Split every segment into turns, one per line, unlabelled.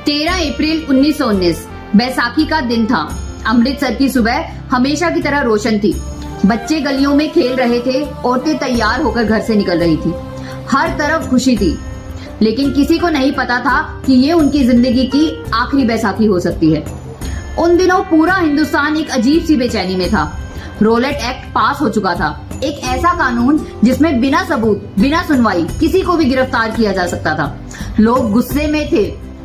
13 अप्रैल 1919 बैसाखी का दिन था। अमृतसर की सुबह हमेशा की तरह रोशन थी। बच्चे गलियों में खेल रहे थे, औरतें तैयार होकर घर से निकल रही थी। हर तरफ खुशी थी, लेकिन किसी को नहीं पता था कि ये उनकी जिंदगी की आखिरी बैसाखी हो सकती है। उन दिनों पूरा हिंदुस्तान एक अजीब सी बेचैनी में था। रोलेट एक्ट पास हो चुका था, एक ऐसा कानून जिसमें बिना सबूत, बिना सुनवाई किसी को भी गिरफ्तार किया जा सकता था। लोग गुस्से में थे,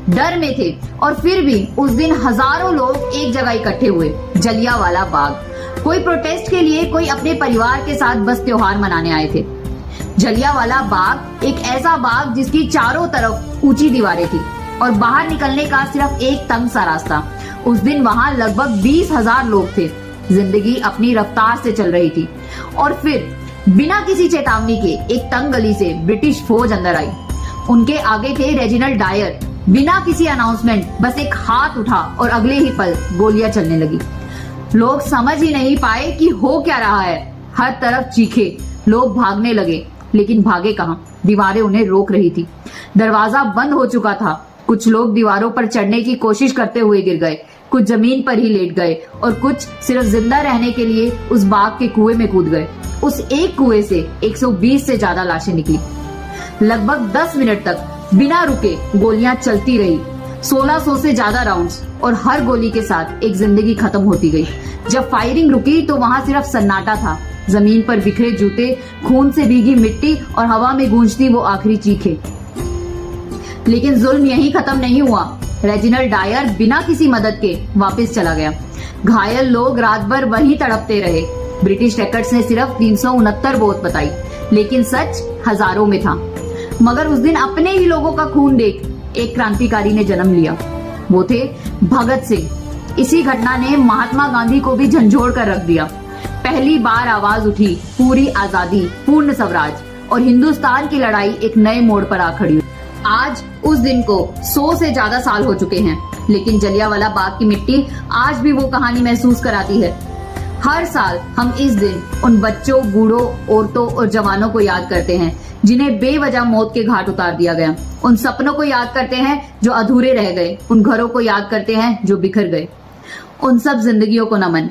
डर में थे, और फिर भी उस दिन हजारों लोग एक जगह इकट्ठे हुए, जलियांवाला बाग। कोई प्रोटेस्ट के लिए, कोई अपने परिवार के साथ बस त्योहार मनाने आए थे। जलियांवाला बाग एक ऐसा बाग जिसकी चारों तरफ ऊंची दीवारें थी और बाहर निकलने का सिर्फ एक तंग सा रास्ता। उस दिन वहां लगभग 20,000 लोग थे। जिंदगी अपनी रफ्तार से चल रही थी, और फिर बिना किसी चेतावनी के एक तंग गली से ब्रिटिश फौज अंदर आई। उनके आगे थे रेजिनल्ड डायर। बिना किसी अनाउंसमेंट बस एक हाथ उठा और अगले ही पल गोलियां चलने लगी। लोग समझ ही नहीं पाए कि हो क्या रहा है। हर तरफ चीखे, लोग भागने लगे, लेकिन भागे कहां? दीवारें उन्हें रोक रही थी। दरवाजा बंद हो चुका था। कुछ लोग दीवारों पर चढ़ने की कोशिश करते हुए गिर गए, कुछ जमीन पर ही लेट गए, और कुछ सिर्फ जिंदा रहने के लिए उस बाग के कुएं में कूद गए। उस एक कुएं से 120 से ज्यादा लाशें निकली। लगभग 10 मिनट तक बिना रुके गोलियां चलती रही। 1600 से ज्यादा राउंड्स, और हर गोली के साथ एक जिंदगी खत्म होती गई। जब फायरिंग रुकी तो वहां सिर्फ सन्नाटा था। जमीन पर बिखरे जूते, खून से भीगी मिट्टी, और हवा में गूंजती वो आखिरी चीखें। लेकिन जुल्म यहीं खत्म नहीं हुआ। रेजिनल्ड डायर बिना किसी मदद के वापस चला गया। घायल लोग रात भर वहीं तड़पते रहे। ब्रिटिश रिकॉर्ड्स ने सिर्फ 369 मौत बताई, लेकिन सच हजारों में था। मगर उस दिन अपने ही लोगों का खून देख एक क्रांतिकारी ने जन्म लिया। वो थे भगत सिंह। इसी घटना ने महात्मा गांधी को भी झंझोड़ कर रख दिया। पहली बार आवाज उठी, पूरी आजादी, पूर्ण स्वराज, और हिंदुस्तान की लड़ाई एक नए मोड़ पर आ खड़ी। आज उस दिन को 100 से ज्यादा साल हो चुके हैं, लेकिन जलियांवाला बाग की मिट्टी आज भी वो कहानी महसूस कराती है। हर साल हम इस दिन उन बच्चों, बूढ़ों, औरतों और जवानों को याद करते हैं जिन्हें बेवजह मौत के घाट उतार दिया गया। उन सपनों को याद करते हैं जो अधूरे रह गए, उन घरों को याद करते हैं जो बिखर गए। उन सब जिंदगियों को नमन,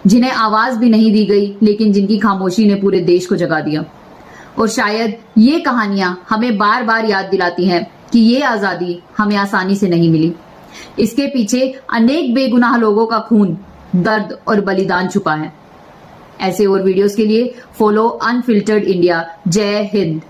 जिन्हें आवाज भी नहीं दी गई, लेकिन जिनकी खामोशी ने पूरे देश को जगा दिया। और शायद ये कहानियां हमें बार बार याद दिलाती हैं कि ये आजादी हमें आसानी से नहीं मिली। इसके पीछे अनेक बेगुनाह लोगों का खून, दर्द और बलिदान छुपा है। ऐसे और वीडियोस के लिए फॉलो अनफिल्टर्ड इंडिया। जय हिंद।